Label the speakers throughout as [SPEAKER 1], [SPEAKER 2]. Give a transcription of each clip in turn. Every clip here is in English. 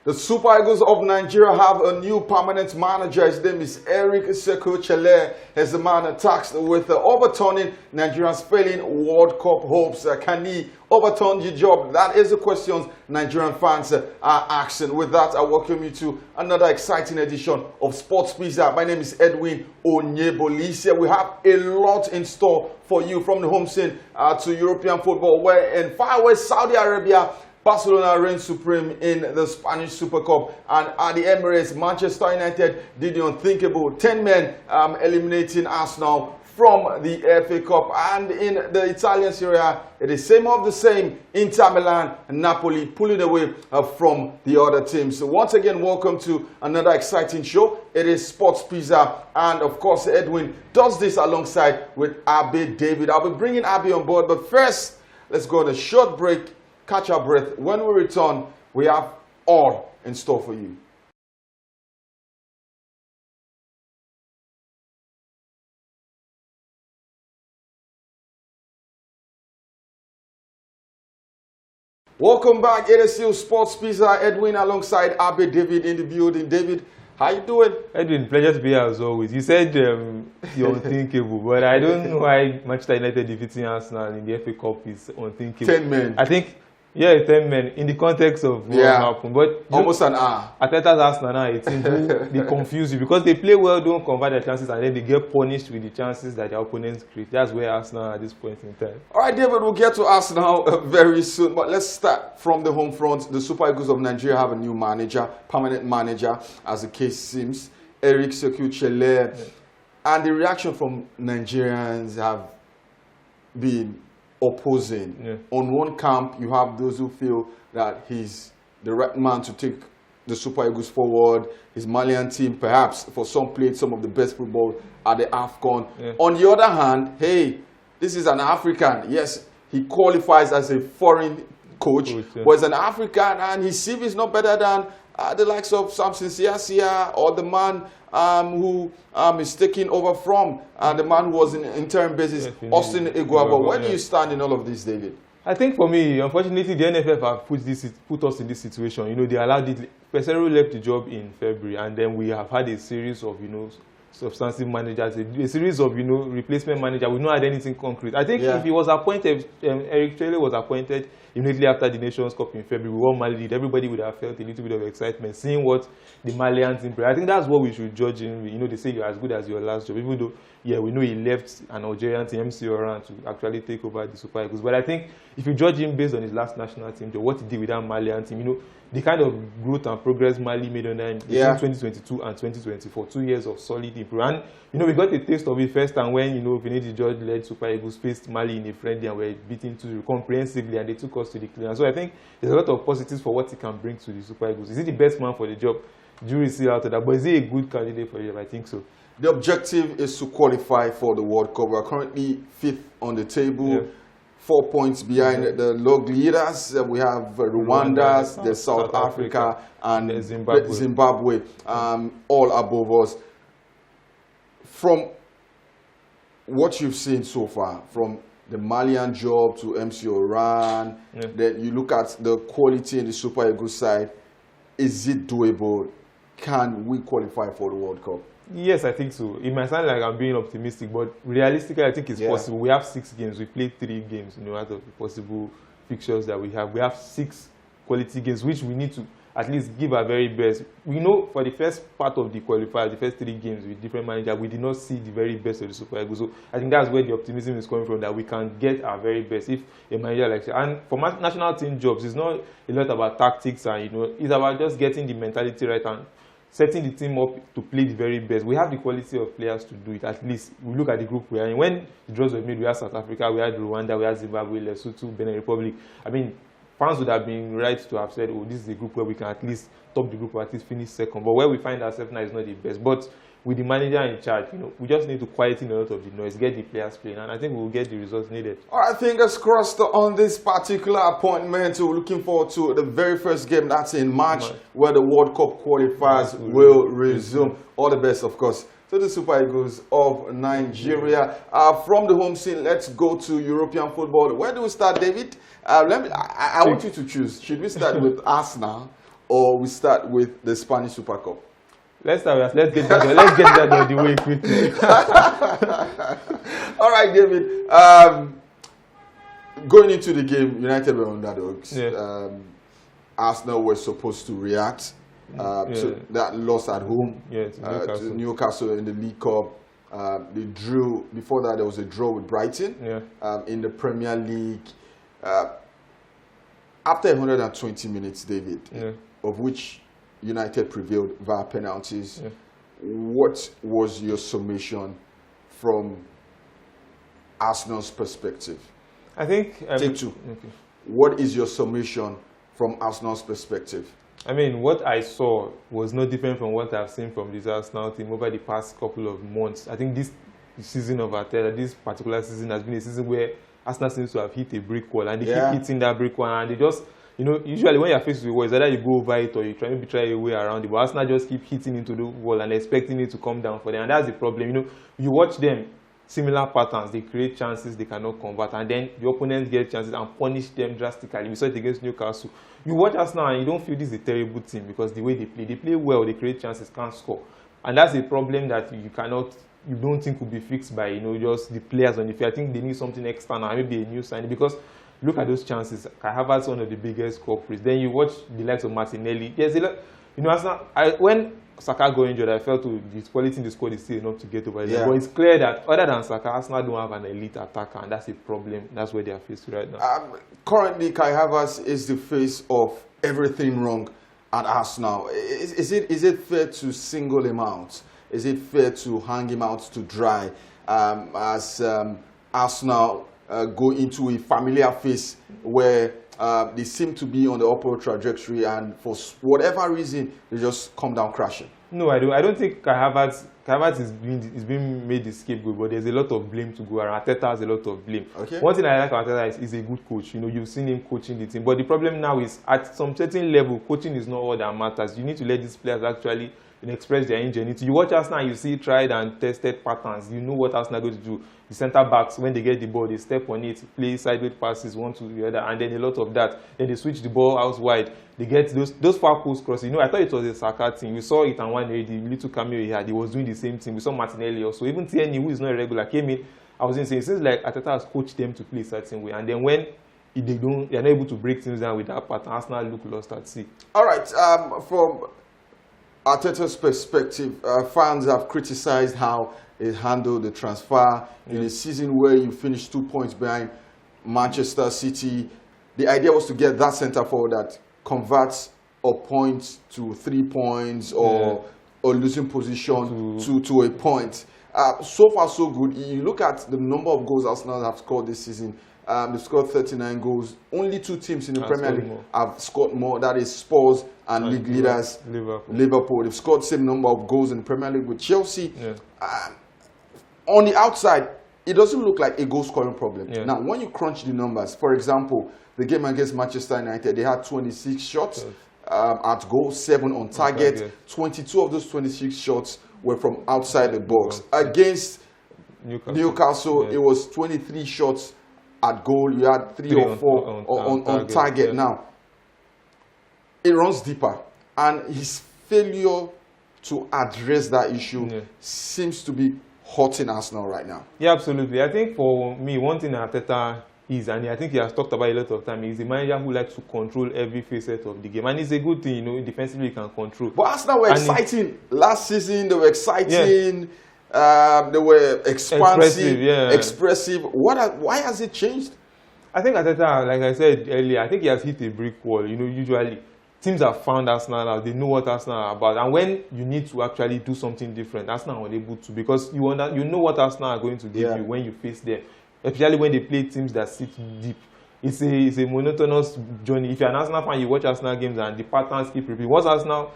[SPEAKER 1] The Super Eagles of Nigeria have a new permanent manager. His name is Chele. He's the man tasked with overturning Nigeria's failing World Cup hopes. Can he overturn the job? That is the question Nigerian fans are asking. With that, I welcome you to another exciting edition of Sports Pizza. My name is Edwin Onyebolise. We have a lot in store for you, from the home scene to European football, where in faraway Saudi Arabia, Barcelona reigns supreme in the Spanish Super Cup, and at the Emirates, Manchester United did the unthinkable, 10 men eliminating Arsenal from the FA Cup. And in the Italian Serie A, it is same of the same. Inter Milan and Napoli pulling away from the other teams. So once again, welcome to another exciting show. It is Sports Pizza, and of course, Edwin does this alongside with Abi David. I'll be bringing Abi on board, but first, let's go on a short break. Catch our breath. When we return, we have all in store for you. Welcome back. It is still Sports Pizza. Edwin alongside Abi David in the building. David, how you doing?
[SPEAKER 2] Edwin, pleasure to be here as always. You said you're unthinkable, but I don't know why Manchester United defeating Arsenal in the FA Cup is unthinkable.
[SPEAKER 1] 10 men.
[SPEAKER 2] I think, yeah, 10 men in the context of what happened. But
[SPEAKER 1] almost an hour.
[SPEAKER 2] Arteta's Arsenal now, it seems they confuse you because they play well, don't convert their chances, and then they get punished with the chances that their opponents create. That's where Arsenal are at this point in time.
[SPEAKER 1] All right, David, we'll get to Arsenal very soon. But let's start from the home front. The Super Eagles of Nigeria have a new manager, permanent manager, as the case seems, Chele. And the reaction from Nigerians have been opposing. On one camp, you have those who feel that he's the right man to take the Super Eagles forward. His Malian team, perhaps, for some, played some of the best football at the AFCON. On the other hand, hey, this is an African. Yes, he qualifies as a foreign coach, but he's an African, and his CV is not better than the likes of Samson Siasia or the man who is taking over from the man who was in interim basis, Austin Iguava. Where do you stand in all of this, David?
[SPEAKER 2] I think for me, unfortunately, the NFF have put us in this situation. You know, they allowed it. Pesero left the job in February, and then we have had a series of, substantive managers, a series of, replacement managers. We've not had anything concrete. I think if he was appointed, Chele was appointed immediately after the Nations Cup in February, we won Mali, everybody would have felt a little bit of excitement, seeing what the Malians improve. I think that's what we should judge him. They say you're as good as your last job, even though, we know he left an Algerian team, MC Oran, to actually take over the Super Eagles. But I think if you judge him based on his last national team job, what he did with that Malian team, the kind of growth and progress Mali made on them between 2022 and 2024, 2 years of solid improvement. And, we got a taste of it first time when, Finidi George led Super Eagles faced Mali in a friendly and were beaten comprehensively, and they took us to the clear. So I think there's a lot of positives for what he can bring to the Super Eagles. Is he the best man for the job? Jury is still out of that, but is he a good candidate for the job? I think so.
[SPEAKER 1] The objective is to qualify for the World Cup. We're currently 5th on the table, 4 points behind the log leaders. We have Rwanda, the South Africa, and Zimbabwe all above us. From what you've seen so far, from the Malian job to MC Oran, then you look at the quality in the Super Eagles side, is it doable? Can we qualify for the World Cup?
[SPEAKER 2] Yes, I think so. It might sound like I'm being optimistic, but realistically, I think it's possible. We have 6 games. We played 3 games, out of the possible fixtures that we have. We have 6 quality games, which we need to at least give our very best. We know for the first part of the qualifier, the first 3 games with different managers, we did not see the very best of the Super Eagles. So I think that's where the optimism is coming from, that we can get our very best if a manager likes it. And for national team jobs, it's not a lot about tactics, and it's about just getting the mentality right and setting the team up to play the very best. We have the quality of players to do it. At least we look at the group we are in. When the draws were made, we had South Africa, we had Rwanda, we had Zimbabwe, Lesotho, Benin Republic. I mean, fans would have been right to have said, this is a group where we can at least top the group or at least finish second. But where we find ourselves now is not the best. But with the manager in charge, we just need to quieten a lot of the noise, get the players playing, and I think we'll get the results needed.
[SPEAKER 1] All right, fingers crossed on this particular appointment. We're looking forward to the very first game, that's in March, where the World Cup qualifiers will resume. All the best, of course, to the Super Eagles of Nigeria. From the home scene, let's go to European football. Where do we start, David? I want you to choose. Should we start with Arsenal or we start with the Spanish Super Cup?
[SPEAKER 2] Let's start. Let's get that out of the way quickly.
[SPEAKER 1] All right, David. Going into the game, United were underdogs.
[SPEAKER 2] Yeah.
[SPEAKER 1] Arsenal were supposed to react to that loss at home to Newcastle in the League Cup. They drew. Before that, there was a draw with Brighton in the Premier League. After 120 minutes, David, of which United prevailed via penalties, what was your summation from Arsenal's perspective?
[SPEAKER 2] I think
[SPEAKER 1] Take two.
[SPEAKER 2] Okay.
[SPEAKER 1] What is your summation from Arsenal's perspective?
[SPEAKER 2] I mean, what I saw was no different from what I've seen from this Arsenal team over the past couple of months. I think this season of Arteta, this particular season has been a season where Arsenal seems to have hit a brick wall, and they keep hitting that brick wall, and they just, usually when you're faced with a wall, it's either you go over it or you try a way around it. But Arsenal just keep hitting into the wall and expecting it to come down for them, and that's the problem. You watch them, similar patterns, they create chances they cannot convert, and then the opponents get chances and punish them drastically. We saw it against Newcastle. You watch Arsenal and you don't feel this is a terrible team because the way they play well, they create chances, can't score, and that's a problem that you don't think will be fixed by just the players on the field. I think they need something external, maybe a new signing, because look at those chances. Kai Havertz, one of the biggest culprits. Then you watch the likes of Martinelli. There's a lot. Arsenal. When Saka got injured, I felt the quality in the squad is still enough to get over it. But it's clear that other than Saka, Arsenal don't have an elite attacker, and that's a problem. That's where they are faced right now.
[SPEAKER 1] Currently, Kai Havertz is the face of everything wrong at Arsenal. Is it fair to single him out? Is it fair to hang him out to dry as Arsenal go into a familiar phase where they seem to be on the upward trajectory, and for whatever reason, they just come down crashing? No,
[SPEAKER 2] I don't think Kai Havertz is being made the scapegoat, but there's a lot of blame to go around. Arteta has a lot of blame. Okay. One thing I like about Arteta is he's a good coach. You've seen him coaching the team, but the problem now is at some certain level, coaching is not all that matters. You need to let these players actually express their ingenuity. You watch Arsenal, you see tried and tested patterns. You know what Arsenal are going to do. The centre backs, when they get the ball, they step on it, play sideways passes one to the other, and then a lot of that. Then they switch the ball out wide. They get those far post crosses. I thought it was a Saka thing. We saw it, and one day the little cameo he had, he was doing the same thing. We saw Martinelli also. Even Tierney, who is not a regular, came in. I was saying, it seems like Arteta has coached them to play a certain way, and then when they're not able to break things down with that pattern, Arsenal look lost at sea. All right,
[SPEAKER 1] from Arteta's perspective, fans have criticized how he handled the transfer in a season where you finished 2 points behind Manchester City. The idea was to get that centre forward that converts a point to 3 points or losing position to a point. So far, so good. You look at the number of goals Arsenal have scored this season. They've scored 39 goals. Only 2 teams in the Premier League have scored more. That is Spurs and league leaders Liverpool. They've scored the same number of goals in the Premier League with Chelsea. On the outside, it doesn't look like a goal-scoring problem. Now, when you crunch the numbers, for example, the game against Manchester United, they had 26 shots at goal, 7 on target. 22 of those 26 shots were from outside the box. Against Newcastle, it was 23 shots at goal. You had 3 or 4 on target. Now, it runs deeper, and his failure to address that issue seems to be hurting Arsenal right now.
[SPEAKER 2] Yeah, absolutely. I think for me, one thing Arteta is, and I think he has talked about a lot of time, he's a manager who likes to control every facet of the game, and it's a good thing, defensively he can control.
[SPEAKER 1] But Arsenal were exciting last season. They were exciting. They were expansive, expressive. Why has it changed?
[SPEAKER 2] I think Arteta, like I said earlier, I think he has hit a brick wall. Usually teams have found Arsenal out. They know what Arsenal are about, and when you need to actually do something different, Arsenal are unable to, because you know what Arsenal are going to give you when you face them, especially when they play teams that sit deep. It's a monotonous journey. If you're an Arsenal fan, you watch Arsenal games and the patterns keep repeating. Once Arsenal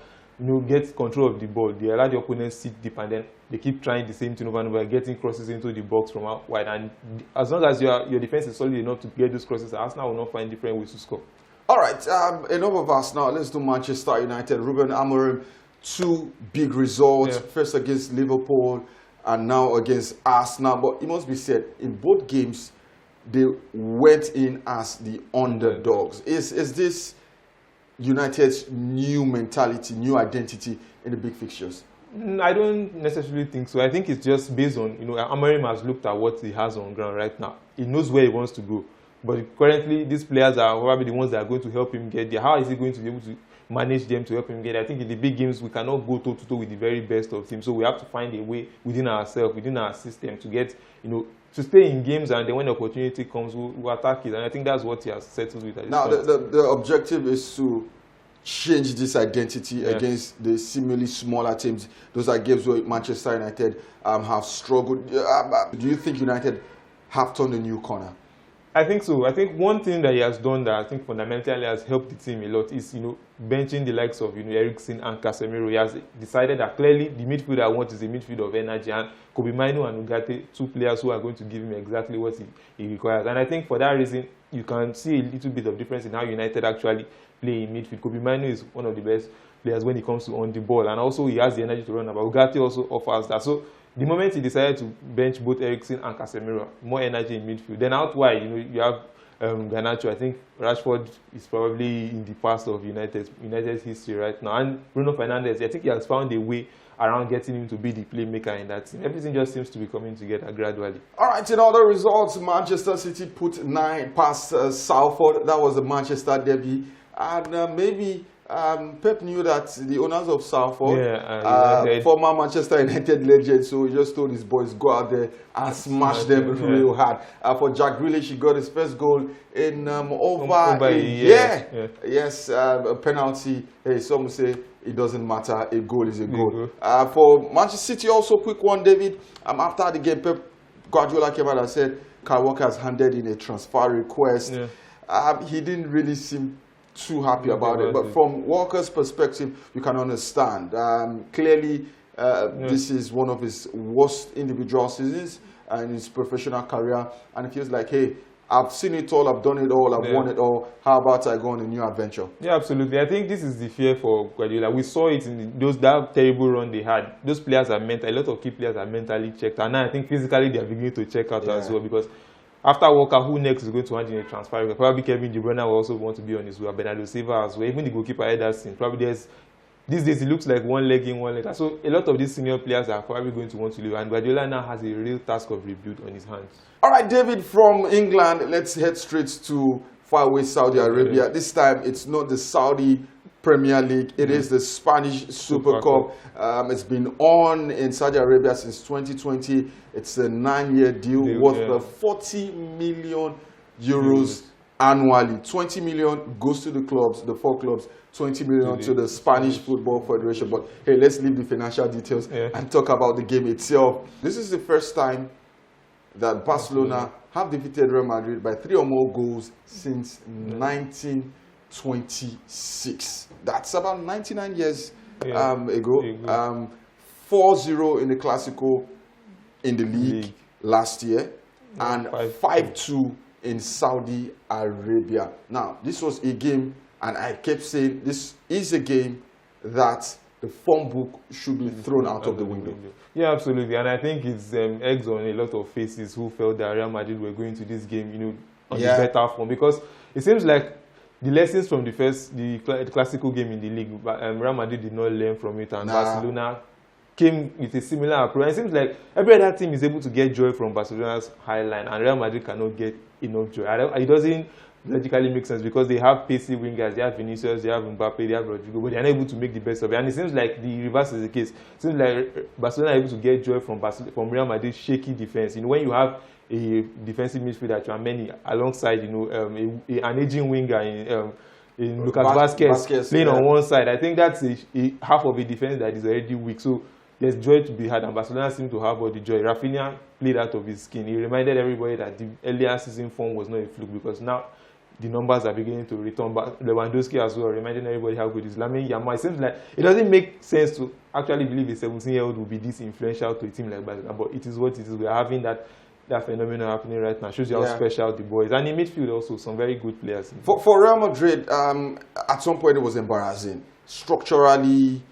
[SPEAKER 2] get control of the ball, they allow the opponents sit deep, and then they keep trying the same thing over and over, getting crosses into the box from out wide. And as long as your defense is solid enough to get those crosses, Arsenal will not find different ways to score.
[SPEAKER 1] All right, enough of Arsenal. Let's do Manchester United. Ruben Amorim, 2 big results. First against Liverpool and now against Arsenal. But it must be said, in both games, they went in as the underdogs. Is this United's new mentality, new identity in the big fixtures?
[SPEAKER 2] I don't necessarily think so. I think it's just based on, Amorim has looked at what he has on ground right now. He knows where he wants to go. But currently, these players are probably the ones that are going to help him get there. How is he going to be able to manage them to help him get there? I think in the big games, we cannot go toe-to-toe with the very best of teams. So we have to find a way within ourselves, within our system, to get, to stay in games, and then when the opportunity comes, we'll attack it. And I think that's what he has settled with.
[SPEAKER 1] Now, the objective is to change this identity against the seemingly smaller teams. Those are games where Manchester United have struggled. Do you think United have turned a new corner?
[SPEAKER 2] I think so. I think one thing that he has done that I think fundamentally has helped the team a lot is, benching the likes of, Eriksen and Casemiro. He has decided that clearly the midfield I want is a midfield of energy, and Kobe Mainoo and Ugarte, two players who are going to give him exactly what he requires. And I think for that reason, you can see a little bit of difference in how United actually play in midfield. Kobe Mainoo is one of the best players when it comes to on the ball, and also he has the energy to run about. Ugarte also offers that. So the moment he decided to bench both Eriksen and Casemiro, more energy in midfield. Then out wide, you have Garnacho. I think Rashford is probably in the past of United's history right now. And Bruno Fernandes, I think he has found a way around getting him to be the playmaker in that team. Everything just seems to be coming together gradually.
[SPEAKER 1] All right, in other results, Manchester City put 9 past Salford. That was the Manchester derby. And maybe Pep knew that the owners of Salford, former Manchester United legends, so he just told his boys, go out there and smash them real hard. For Jack Grealish, he got his first goal in over a year. Yes, a penalty. Hey, some say it doesn't matter, a goal is a goal. For Manchester City, also quick one, David. After the game, Pep Guardiola came out and said Kyle Walker has handed in a transfer request. He didn't really seem too happy about it, but from Walker's perspective, you can understand. Clearly, this is one of his worst individual seasons in his professional career, and it feels like, hey, I've seen it all, I've done it all, I've won it all. How about I go on a new adventure? Yeah,
[SPEAKER 2] absolutely. I think this is the fear for Guardiola. We saw it in that terrible run they had. Those players are a lot of key players are mentally checked, and now I think physically they are beginning to check out as well, because after Walker, who next is going to hand in a transfer? Probably Kevin De Bruyne will also want to be on his way. Bernardo Silva as well. Even the goalkeeper Ederson. Probably these days it looks like one leg in, one leg out. So a lot of these senior players are probably going to want to leave. And Guardiola now has a real task of rebuild on his hands. All
[SPEAKER 1] right, David, from England, let's head straight to faraway Saudi Arabia. This time it's not the Saudi Premier League, it is the Spanish Super Cup. It's been on in Saudi Arabia since 2020. It's a 9-year deal worth 40 million euros annually. 20 million goes to the clubs, the 4 clubs, 20 million to the Spanish Football Federation. But hey, let's leave the financial details and talk about the game itself. This is the first time that Barcelona have defeated Real Madrid by 3 or more goals since 1926. That's about 99 years ago. 4-0 in the Clasico in the league last year, and 5-2 in Saudi Arabia. Now, this was a game, and I kept saying this is a game that the form book should be thrown out of the window.
[SPEAKER 2] Yeah, absolutely. And I think it's eggs on a lot of faces who felt that Real Madrid were going to this game, on the better form, because it seems like the lessons from the Clasico game in the league, Real Madrid did not learn from it, and Barcelona came with a similar approach. And it seems like every other team is able to get joy from Barcelona's high line, and Real Madrid cannot get enough joy. It doesn't logically make sense, because they have pacey wingers, they have Vinicius, they have Mbappe, they have Rodrigo, but they are not able to make the best of it. And it seems like the reverse is the case. It seems like Barcelona are able to get joy from Real Madrid's shaky defense. When you have a defensive midfielder, Tchouaméni, alongside an aging winger in Lucas Vázquez playing on one side, I think that's a half of a defense that is already weak. So there's joy to be had, and Barcelona seem to have all the joy. Rafinha played out of his skin. He reminded everybody that the earlier season form was not a fluke, because now the numbers are beginning to return back. Lewandowski as well, reminding everybody how good is Lamine Yamal. It seems like it doesn't make sense to actually believe a 17-year-old will be this influential to a team like Barcelona, but it is what it is. We are having that phenomenon happening right now. Shows you how special the boys. And in midfield also, some very good players.
[SPEAKER 1] For Real Madrid, at some point it was embarrassing. Structurally,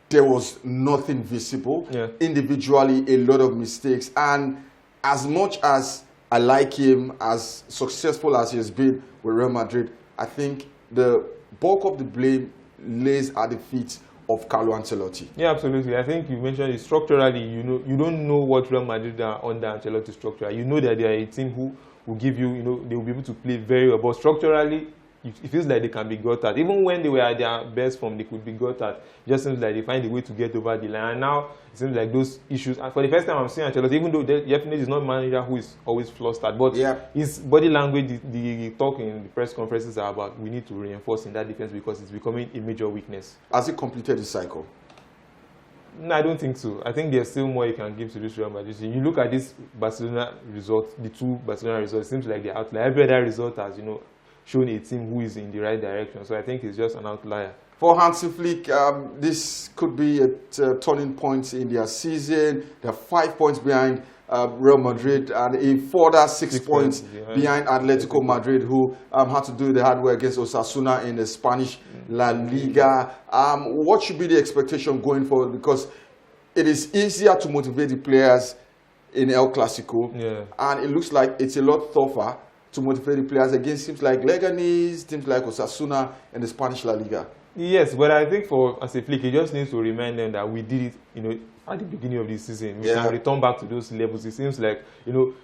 [SPEAKER 1] there was nothing visible. Individually, a lot of mistakes. And as much as I like him, as successful as he has been with Real Madrid, I think the bulk of the blame lays at the feet of Carlo Ancelotti.
[SPEAKER 2] Yeah, absolutely. I think you mentioned it structurally. You don't know what Real Madrid are under Ancelotti structure. You know that they are a team who will give you, they will be able to play very well. But structurally, it feels like they can be got at. Even when they were at their best form, they could be got at. It just seems like they find a way to get over the line. And now it seems like those issues. And for the first time, I'm seeing Ancelotti, even though definitely is not a manager who is always flustered, but his body language, the talk in the press conferences are about we need to reinforce in that defense because it's becoming a major weakness.
[SPEAKER 1] Has he completed the cycle?
[SPEAKER 2] No, I don't think so. I think there's still more you can give to this Real Madrid. You look at this Barcelona result, the two Barcelona results, it seems like they're outlier. Every other result has, shown a team who is in the right direction. So I think it's just an outlier.
[SPEAKER 1] For Hansi Flick, this could be a turning point in their season. They're 5 points behind Real Madrid and a further 6 points behind Atletico Madrid, who had to do the hard work against Osasuna in the Spanish La Liga. What should be the expectation going forward? Because it is easier to motivate the players in El Clasico, and it looks like it's a lot tougher to motivate the players against teams like Leganés, teams like Osasuna, and the Spanish La Liga.
[SPEAKER 2] Yes, but I think for as a Flick, he just needs to remind them that we did it, at the beginning of the season. We can return back to those levels. It seems like,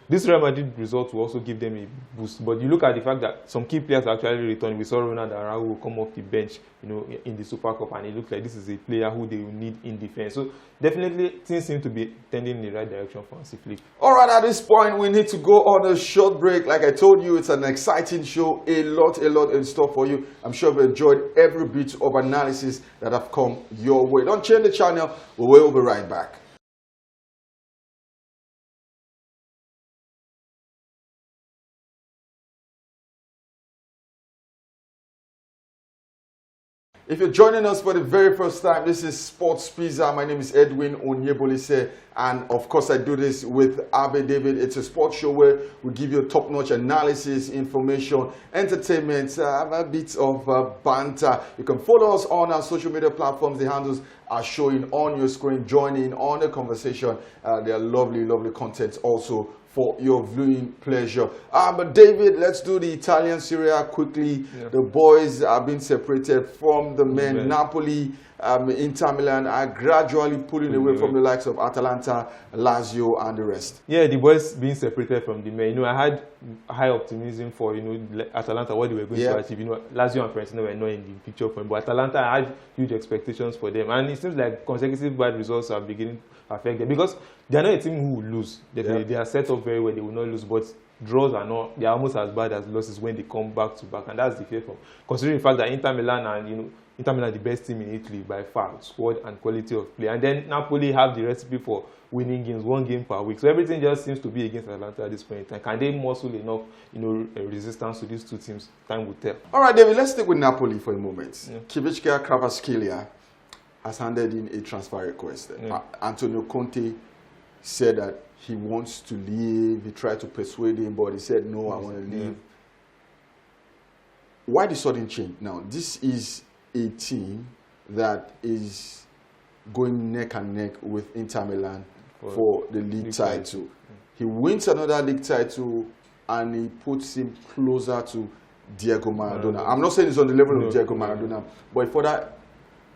[SPEAKER 2] this Real Madrid result will also give them a boost. But you look at the fact that some key players actually returned. We saw Ronald Araujo come off the bench, in the Super Cup, and it looks like this is a player who they will need in defense. So definitely things seem to be tending in the right direction for Hansi Flick.
[SPEAKER 1] All right, at this point, we need to go on a short break. Like I told you, it's an exciting show, a lot in store for you. I'm sure you've enjoyed every bit of analysis that have come your way. Don't change the channel. We'll be right back. If you're joining us for the very first time, this is Sports Pizza. My name is Edwin Onyebolise, and of course I do this with Abe David. It's a sports show where we give you top-notch analysis, information, entertainment, a bit of banter. You can follow us on our social media platforms. The handles are showing on your screen. Join in on the conversation. They are lovely content also for your viewing pleasure. But David, let's do the Italian Serie A quickly. The boys are being separated from the men. Napoli, Inter Milan are gradually pulling away from the likes of Atalanta, Lazio, and the rest. Yeah,
[SPEAKER 2] the boys being separated from the men. I had high optimism for Atalanta, what they were going to achieve. Lazio and Fiorentina were not in the picture for them, but Atalanta, I had huge expectations for them, and it seems like consecutive bad results are beginning to affect them because they are not a team who will lose. They are set up very well. They will not lose, but draws are not. They are almost as bad as losses when they come back to back, and that's the fear from considering the fact that Inter Milan and Inter Milan are the best team in Italy by far, squad and quality of play, and then Napoli have the recipe for winning games, 1 game per week. So everything just seems to be against Atalanta at this point in time. Can they muscle enough, resistance to these two teams? Time will tell.
[SPEAKER 1] All right, David. Let's stick with Napoli for a moment. Kvaratskhelia Kvaratskhelia has handed in a transfer request. Antonio Conte said that he wants to leave. He tried to persuade him, but he said, no, I want to leave. Why the sudden change? Now, this is a team that is going neck and neck with Inter Milan for the league title. He wins another league title and he puts him closer to Diego Maradona. I'm not saying it's on the level of Diego Maradona, but he further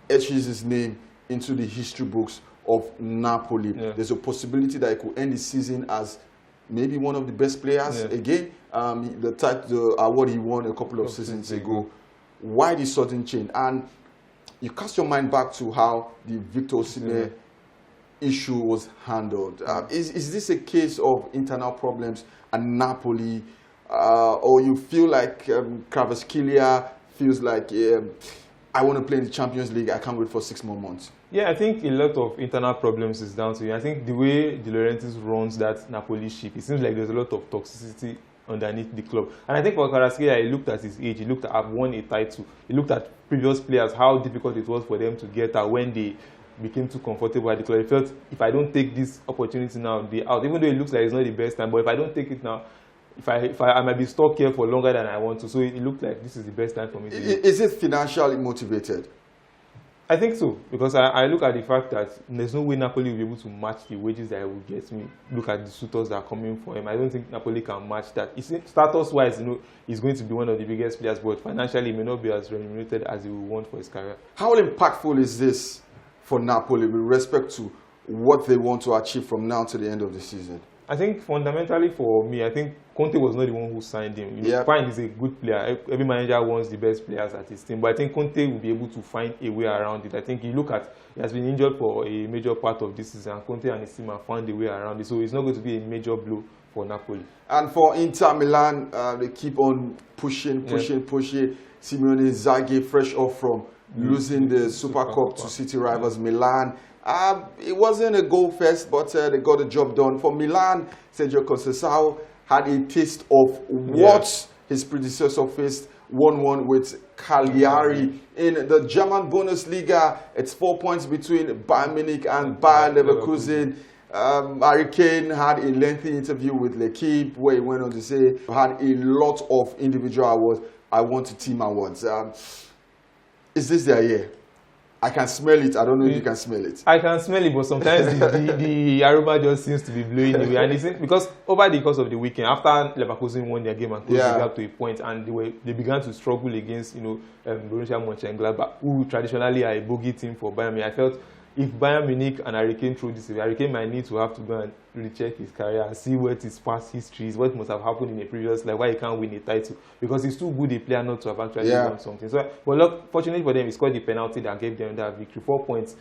[SPEAKER 1] etches his name into the history books of Napoli. There's a possibility that he could end the season as maybe one of the best players again. The award he won a couple of seasons ago. Why the sudden change? And you cast your mind back to how the Victor Osimhen issue was handled. Is this a case of internal problems at Napoli, or you feel like Kvaratskhelia feels like I want to play in the Champions League, I can't wait for 6 more months?
[SPEAKER 2] Yeah, I think a lot of internal problems is down to it. I think the way De Laurentiis runs that Napoli ship, it seems like there's a lot of toxicity underneath the club. And I think for Kvaratskhelia, he looked at his age, he looked at I've won a title, he looked at previous players, how difficult it was for them to get out when they became too comfortable at the club. He felt, if I don't take this opportunity now, they're out. Even though it looks like it's not the best time, but if I don't take it now, I might be stuck here for longer than I want to. So it looked like this is the best time for me to leave.
[SPEAKER 1] Is it financially motivated?
[SPEAKER 2] I think so, because I look at the fact that there's no way Napoli will be able to match the wages that he will get. Me look at the suitors that are coming for him. I don't think Napoli can match that. Status-wise, he's going to be one of the biggest players, but financially, he may not be as remunerated as he would want for his career.
[SPEAKER 1] How impactful is this for Napoli with respect to what they want to achieve from now to the end of the season?
[SPEAKER 2] I think fundamentally for me, I think Conte was not the one who signed him. Fine, he's a good player. Every manager wants the best players at his team, but I think Conte will be able to find a way around it. I think he has been injured for a major part of this season, and Conte and his team have found a way around it. So it's not going to be a major blow for Napoli.
[SPEAKER 1] And for Inter Milan, they keep on pushing. Simone Inzaghi, fresh off from losing the Super Cup to city rivals Milan. It wasn't a goal fest, but they got the job done. For Milan, Sergio Conceição had a taste of what his predecessor faced, 1-1 with Cagliari. In the German Bundesliga, it's 4 points between Bayern Munich and Bayer Leverkusen. Harry Kane had a lengthy interview with L'Equipe where he went on to say, had a lot of individual awards. I want team awards. Is this their year? I can smell it. I don't know if you can smell it.
[SPEAKER 2] I can smell it, but sometimes the aroma just seems to be blowing away. And it's because over the course of the weekend, after Leverkusen won their game and closed the gap to a point, and they began to struggle against Borussia Mönchengladbach, who traditionally are a bogey team for Bayern Munich. I felt if Bayern Munich and Harry Kane throw this away, Harry Kane might need to have to go and recheck his career and see what his past history is, what must have happened in a previous life, why he can't win a title, because he's too good a player not to have actually done something. So, but look, fortunately for them, he scored the penalty that gave them that victory. 4 points,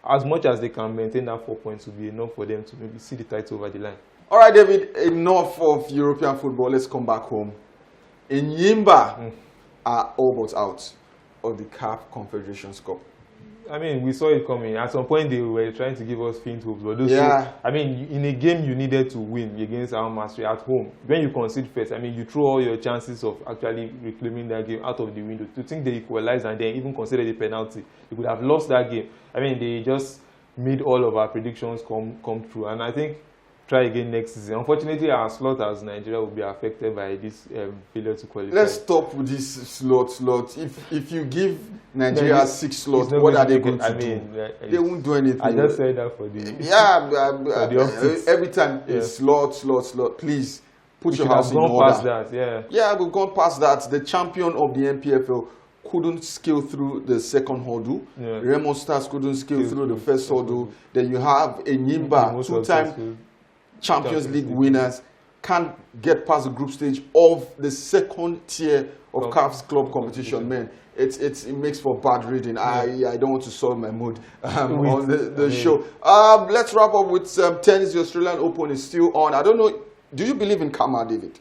[SPEAKER 2] as much as they can maintain that 4 points, will be enough for them to maybe see the title over the line.
[SPEAKER 1] All right, David, enough of European football. Let's come back home. Enyimba are all but out of the CAF Confederations Cup.
[SPEAKER 2] I mean, we saw it coming. At some point, they were trying to give us faint hopes. But I mean, in a game you needed to win against Al Masry at home. When you concede first, I mean, you throw all your chances of actually reclaiming that game out of the window. To think they equalized and then even considered a penalty, you could have lost that game. I mean, they just made all of our predictions come true. And I think try again next season. Unfortunately, our slot as Nigeria will be affected by this failure to qualify.
[SPEAKER 1] Let's stop with this slot. If you give Nigeria 6 slots, what are they going to do? They won't do anything.
[SPEAKER 2] I just said that for the
[SPEAKER 1] for the optics. Every time it's slot. Please put your house in order.
[SPEAKER 2] Past that,
[SPEAKER 1] we've gone past that. The champion of the NPFL couldn't scale through the second hurdle. Remo Stars couldn't scale through the first hurdle. Then you have Enyimba, 2-time Champions League winners, can't get past the group stage of the second tier of CAF's club competition. Man, it makes for bad reading. I don't want to soil my mood on the show. Let's wrap up with tennis. The Australian Open is still on. I don't know. Do you believe in karma, David?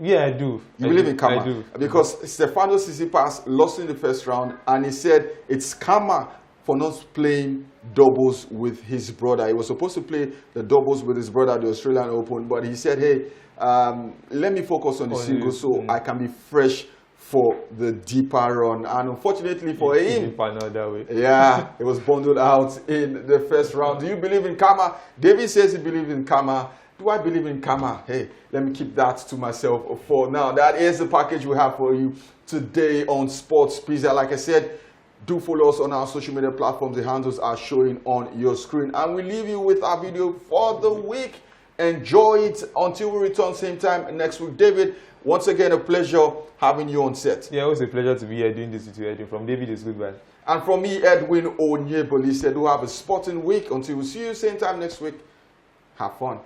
[SPEAKER 2] Yeah, I do.
[SPEAKER 1] You believe in karma?
[SPEAKER 2] I do.
[SPEAKER 1] Because Stefano Tsitsipas lost in the first round, and he said it's karma for not playing doubles with his brother. He was supposed to play the doubles with his brother at the Australian Open, but he said, hey, let me focus on the singles so I can be fresh for the deeper run. And unfortunately for him, it was bundled out in the first round. Do you believe in karma? David says he believes in karma. Do I believe in karma? Hey, let me keep that to myself for now. That is the package we have for you today on Sports Pizza. Like I said, do follow us on our social media platforms. The handles are showing on your screen. And we leave you with our video for the week. Enjoy it until we return same time next week. David, once again, a pleasure having you on set.
[SPEAKER 2] Yeah, it was a pleasure to be here doing this with you, Edwin. From David, it's goodbye.
[SPEAKER 1] And from me, Edwin Onyeboli, said we'll have a sporting week. Until we see you same time next week. Have fun.